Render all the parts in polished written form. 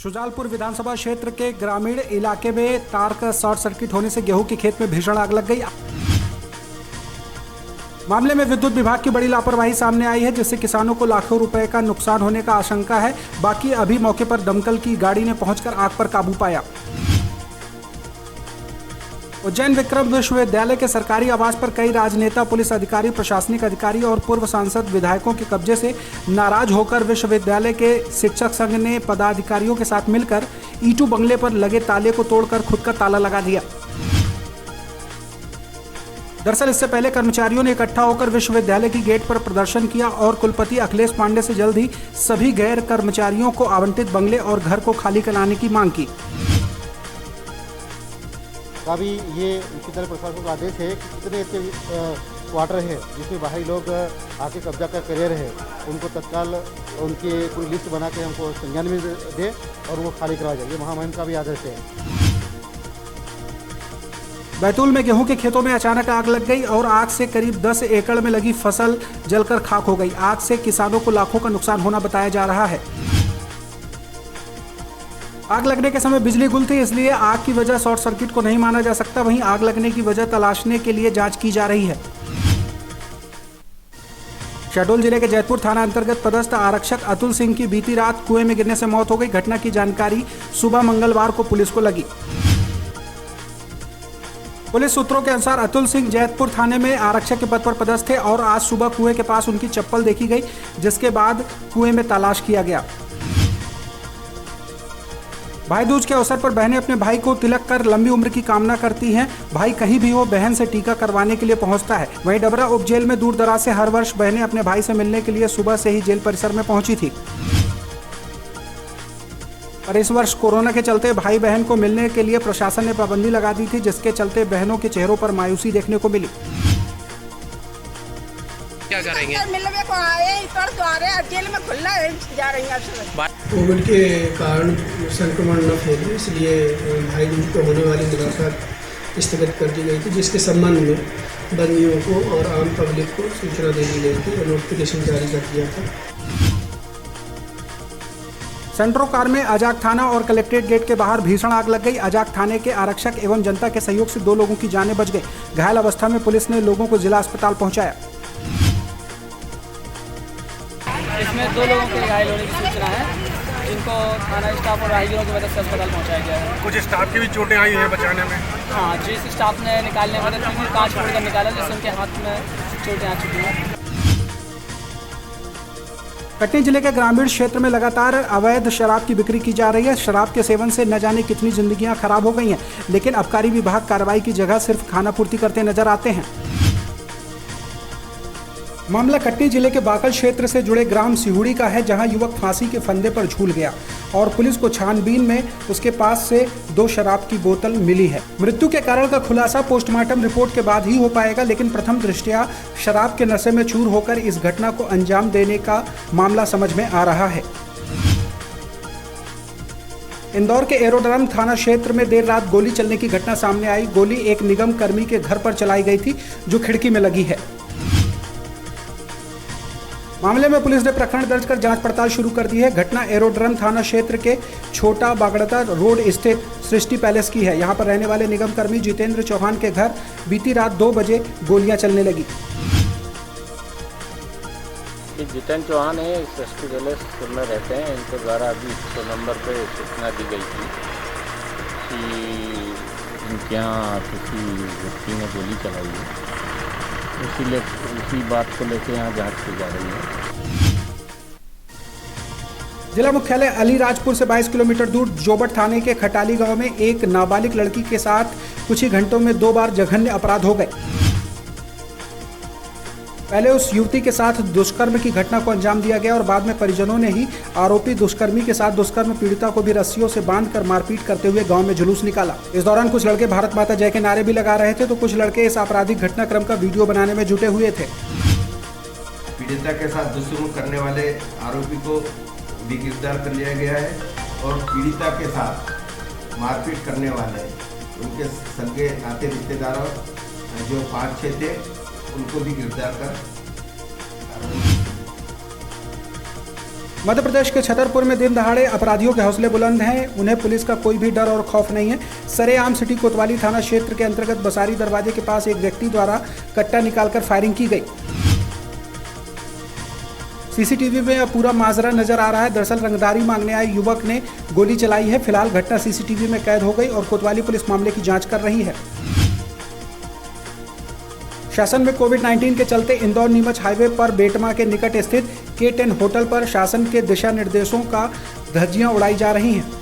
शुजालपुर विधानसभा क्षेत्र के ग्रामीण इलाके में तार का शॉर्ट सर्किट होने से गेहूं की खेत में भीषण आग लग गई। मामले में विद्युत विभाग की बड़ी लापरवाही सामने आई है, जिससे किसानों को लाखों रुपए का नुकसान होने का आशंका है। बाकी अभी मौके पर दमकल की गाड़ी ने पहुंचकर आग पर काबू पाया। उज्जैन विक्रम विश्वविद्यालय के सरकारी आवास पर कई राजनेता, पुलिस अधिकारी, प्रशासनिक अधिकारी और पूर्व सांसद विधायकों के कब्जे से नाराज होकर विश्वविद्यालय के शिक्षक संघ ने पदाधिकारियों के साथ मिलकर ईटू बंगले पर लगे ताले को तोड़कर खुद का ताला लगा दिया। दरअसल इससे पहले कर्मचारियों ने इकट्ठा होकर विश्वविद्यालय की गेट पर प्रदर्शन किया और कुलपति अखिलेश पांडे से जल्द ही सभी गैर कर्मचारियों को आवंटित बंगले और घर को खाली कराने की मांग की। अभी ये विश्वविद्यालय प्रशासन का आदेश है कि कितने ऐसे क्वार्टर है जिसमें बाहरी लोग आके कब्जा का करियर है, उनको तत्काल उनकी कोई लिस्ट बना के हमको संज्ञान में दे और वो खाली करवा जाए। ये महामहिम का भी आदेश है। बैतूल में गेहूं के खेतों में अचानक आग लग गई और आग से करीब 10 एकड़ में लगी फसल जलकर खाक हो गई। आग से किसानों को लाखों का नुकसान होना बताया जा रहा है। आग लगने के समय बिजली गुल थी, इसलिए आग की वजह शॉर्ट सर्किट को नहीं माना जा सकता। वहीं आग लगने की वजह तलाशने के लिए जांच की जा रही है। शहडोल जिले के जैतपुर थाना अंतर्गत पदस्थ आरक्षक अतुल सिंह की बीती रात कुएं में गिरने से मौत हो गई। घटना की जानकारी सुबह मंगलवार को पुलिस को लगी। पुलिस सूत्रों के अनुसार अतुल सिंह जैतपुर थाने में आरक्षक के पद पर पदस्थ थे और आज सुबह कुएं के पास उनकी चप्पल देखी गई, जिसके बाद कुएं में तलाश किया गया। भाई दूज के अवसर पर बहनें अपने भाई को तिलक कर लंबी उम्र की कामना करती हैं। भाई कहीं भी हो, बहन से टीका करवाने के लिए पहुंचता है। वहीं डबरा उप जेल में दूर दराज से हर वर्ष बहनें अपने भाई से मिलने के लिए सुबह से ही जेल परिसर में पहुंची थी। और इस वर्ष कोरोना के चलते भाई बहन को मिलने के लिए प्रशासन ने पाबंदी लगा दी थी, जिसके चलते बहनों के चेहरों पर मायूसी देखने को मिली। क्या करेंगे? जेल में खुलना जा रही है। कोविड के कारण संक्रमण न फैले, इसलिए भाई दूज को होने वाली मुलाकात स्थगित कर दी गई थी, जिसके संबंध में बंदियों को और आम पब्लिक को सूचना दे दी गई थी और नोटिफिकेशन जारी कर दिया था। सेंट्रो कार में अजाक थाना और कलेक्ट्रेट गेट के बाहर भीषण आग लग गई। अजाक थाने के आरक्षक एवं जनता के सहयोग से 2 लोगों की जानें बच गई। घायल अवस्था में पुलिस ने लोगों को जिला अस्पताल पहुंचाया। इसमें 2 लोगों के घायल होने की सूचना है, जिनको थाना स्टाफ और राहगीरों की मदद से अस्पताल पहुंचाया गया है। कुछ स्टाफ की भी चोटें आई हैं बचाने में। हाँ, जिस स्टाफ ने निकालने में मदद की, कांच फोड़कर निकाला, जिससे उनके हाथ में चोटें आ चुकी हैं। कटनी जिले के ग्रामीण क्षेत्र में लगातार अवैध शराब की बिक्री की जा रही है। शराब के सेवन से न जाने कितनी जिंदगियां खराब हो गई हैं, लेकिन आबकारी विभाग कार्रवाई की जगह सिर्फ खाना पूर्ति करते नजर आते हैं। मामला कटनी जिले के बाकल क्षेत्र से जुड़े ग्राम सिहुड़ी का है, जहां युवक फांसी के फंदे पर झूल गया और पुलिस को छानबीन में उसके पास से 2 शराब की बोतल मिली है। मृत्यु के कारण का खुलासा पोस्टमार्टम रिपोर्ट के बाद ही हो पाएगा, लेकिन प्रथम दृष्टया शराब के नशे में चूर होकर इस घटना को अंजाम देने का मामला समझ में आ रहा है। इंदौर के एरोड्रम थाना क्षेत्र में देर रात गोली चलने की घटना सामने आई। गोली एक निगम कर्मी के घर पर चलाई गई थी, जो खिड़की में लगी है। मामले में पुलिस ने प्रकरण दर्ज कर जांच पड़ताल शुरू कर दी है। घटना एरोड्रम थाना क्षेत्र के छोटा बागड़ता रोड स्थित सृष्टि पैलेस की है। यहां पर रहने वाले निगम कर्मी जितेंद्र चौहान के घर बीती रात 2 बजे गोलियां चलने लगी। जितेंद्र चौहान है, सृष्टि पैलेस में रहते हैं। इनके द्वारा अभी 100 नंबर पे सूचना दी गई थी कि इनके यहाँ किसी व्यक्ति ने गोली चलाई है। इसीलिए उसी बात को लेकर यहाँ जांच की जा रही है। जिला मुख्यालय अलीराजपुर से 22 किलोमीटर दूर जोबट थाने के खटाली गांव में एक नाबालिग लड़की के साथ कुछ ही घंटों में 2 बार जघन्य अपराध हो गए। पहले उस युवती के साथ दुष्कर्म की घटना को अंजाम दिया गया और बाद में परिजनों ने ही आरोपी दुष्कर्मी के साथ दुष्कर्म पीड़िता को भी रस्सियों से बांधकर मारपीट करते हुए गांव में जुलूस निकाला। इस दौरान कुछ लड़के भारत माता जय के नारे भी लगा रहे थे, तो कुछ लड़के इस आपराधिक घटनाक्रम का वीडियो बनाने में जुटे हुए थे। पीड़िता के साथ दुष्कर्म करने वाले आरोपी को भी गिरफ्तार कर लिया गया है और पीड़िता के साथ मारपीट करने वाले उनके सगे नाते रिश्तेदारों जो 5-6 थे, उनको भी गिरफ्तार कर मध्य प्रदेश के छतरपुर में दिन दहाड़े अपराधियों के हौसले बुलंद हैं। उन्हें पुलिस का कोई भी डर और खौफ नहीं है। सरेआम सिटी कोतवाली थाना क्षेत्र के अंतर्गत बसारी दरवाजे के पास एक व्यक्ति द्वारा कट्टा निकालकर फायरिंग की गई। सीसीटीवी में अब पूरा माजरा नजर आ रहा है। दरअसल रंगदारी मांगने आए युवक ने गोली चलाई है। फिलहाल घटना सीसीटीवी में कैद हो गई और कोतवाली पुलिस मामले की जांच कर रही है। शासन में कोविड-19 के चलते इंदौर नीमच हाईवे पर बेटमा के निकट स्थित K10 होटल पर शासन के दिशा निर्देशों का धज्जियां उड़ाई जा रही हैं।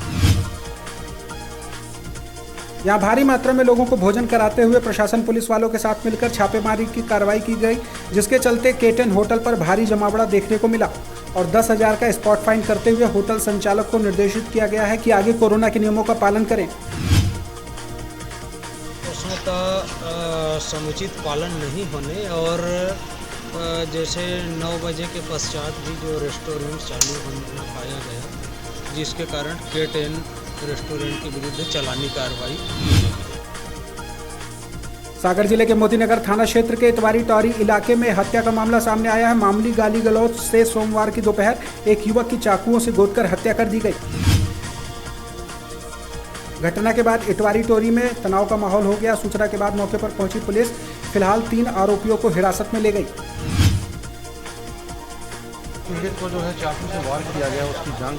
यहां भारी मात्रा में लोगों को भोजन कराते हुए प्रशासन पुलिस वालों के साथ मिलकर छापेमारी की कार्रवाई की गई, जिसके चलते K10 होटल पर भारी जमावड़ा देखने को मिला और 10,000 का स्पॉट फाइन करते हुए होटल संचालक को निर्देशित किया गया है कि आगे कोरोना के नियमों का पालन करें। का समुचित पालन नहीं होने और जैसे 9 बजे के पश्चात भी जो रेस्टोरेंट चालू होना पाया गया, जिसके कारण K10 रेस्टोरेंट के विरुद्ध चालानी कार्रवाई की गई। सागर जिले के मोतीनगर थाना क्षेत्र के इतवारी टौरी इलाके में हत्या का मामला सामने आया है। मामूली गाली गलौज से सोमवार की दोपहर एक युवक की चाकुओं से गोदकर हत्या कर दी गई। घटना के बाद इतवारी टोरी में तनाव का माहौल हो गया। सूचना के बाद मौके पर पहुंची पुलिस फिलहाल 3 आरोपियों को हिरासत में ले गई। पीड़ित को जो है चाकू से वार किया गया, उसकी जान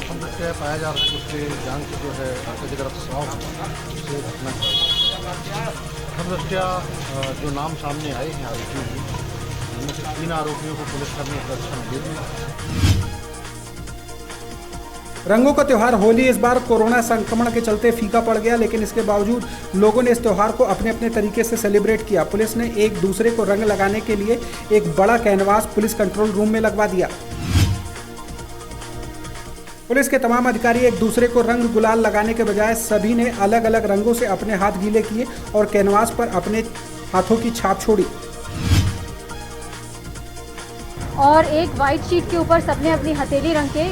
हम दृष्टिया पाया जा रहा है, उसके जान की जो है आगे की तरफ स्वाव से घटना हम दृष्टिया जो नाम सामने आए हैं आरोपियों की, उनमें से 3 आरोपियों को पुलिस कर्मी प्रदर्शन दे दी। रंगों का त्यौहार होली इस बार कोरोना संक्रमण के चलते फीका पड़ गया, लेकिन इसके बावजूद लोगों ने इस त्यौहार को अपने अपने तरीके से सेलिब्रेट किया। पुलिस ने एक दूसरे को रंग लगाने के लिए एक बड़ा कैनवास पुलिस कंट्रोल रूम में लगवा दिया। पुलिस के तमाम अधिकारी एक दूसरे को रंग गुलाल लगाने के बजाय सभी ने अलग अलग रंगों से अपने हाथ गीले किए और कैनवास पर अपने हाथों की छाप छोड़ी। और एक वाइट शीट के ऊपर सबने अपनी हथेली रंग के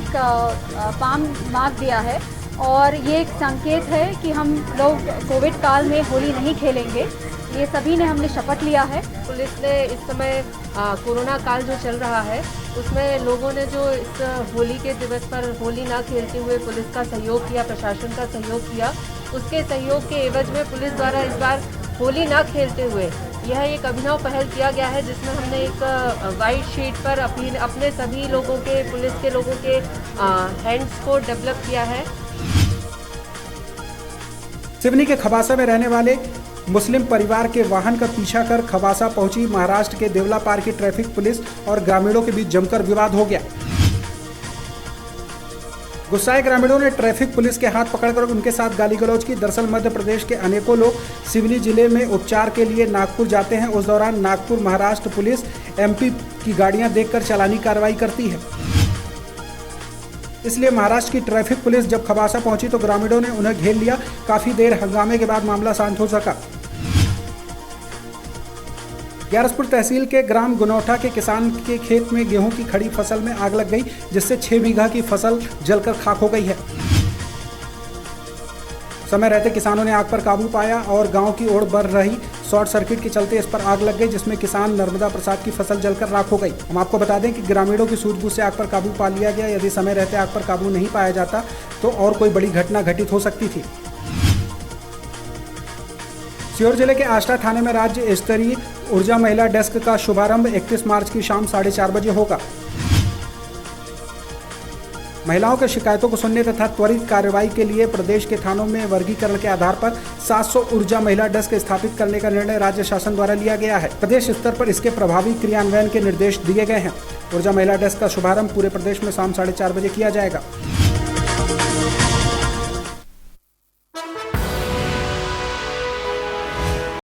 पाम मार्क दिया है और ये एक संकेत है कि हम लोग कोविड काल में होली नहीं खेलेंगे। ये सभी ने हमने शपथ लिया है। पुलिस ने इस समय कोरोना काल जो चल रहा है उसमें लोगों ने जो इस होली के दिवस पर होली ना खेलते हुए पुलिस का सहयोग किया, प्रशासन का सहयोग किया, उसके सहयोग के एवज में पुलिस द्वारा इस बार होली ना खेलते हुए यह एक अभिनव पहल किया गया है, जिसमें हमने एक वाइट शीट पर अपने सभी लोगों के, पुलिस के लोगों के हैंड्स को डेवलप किया है। सिवनी के खबासा में रहने वाले मुस्लिम परिवार के वाहन का पीछा कर खबासा पहुंची महाराष्ट्र के देवलापार की ट्रैफिक पुलिस और ग्रामीणों के बीच जमकर विवाद हो गया। गुस्साए ग्रामीणों ने ट्रैफिक पुलिस के हाथ पकड़कर उनके साथ गाली गलौज की। दरअसल मध्य प्रदेश के अनेकों लोग सिवनी जिले में उपचार के लिए नागपुर जाते हैं। उस दौरान नागपुर महाराष्ट्र पुलिस MP की गाड़ियां देखकर चालानी कार्रवाई करती है। इसलिए महाराष्ट्र की ट्रैफिक पुलिस जब खबासा पहुंची तो ग्रामीणों ने उन्हें घेर लिया। काफी देर हंगामे के बाद मामला शांत हो सका। ग्यारसपुर तहसील के ग्राम गुनौठा के किसान के खेत में गेहूं की खड़ी फसल में आग लग गई, जिससे 6 बीघा की फसल जलकर खाक हो गई है। समय रहते किसानों ने आग पर काबू पाया और गांव की ओर बढ़ रही शॉर्ट सर्किट के चलते इस पर आग लग गई, जिसमें किसान नर्मदा प्रसाद की फसल जलकर राख हो गई। हम आपको बता दें कि ग्रामीणों की सूझबूझ से आग पर काबू पा लिया गया। यदि समय रहते आग पर काबू नहीं पाया जाता तो और कोई बड़ी घटना घटित हो सकती थी। सीहोर जिले के आष्टा थाने में राज्य स्तरीय ऊर्जा महिला डेस्क का शुभारंभ 31 मार्च की शाम 4:30 बजे होगा। महिलाओं के शिकायतों को सुनने तथा त्वरित कार्रवाई के लिए प्रदेश के थानों में वर्गीकरण के आधार पर 700 ऊर्जा महिला डेस्क स्थापित करने का निर्णय राज्य शासन द्वारा लिया गया है। प्रदेश स्तर पर इसके प्रभावी क्रियान्वयन के निर्देश दिए गए हैं। ऊर्जा महिला डेस्क का शुभारंभ पूरे प्रदेश में शाम 4:30 बजे किया जाएगा।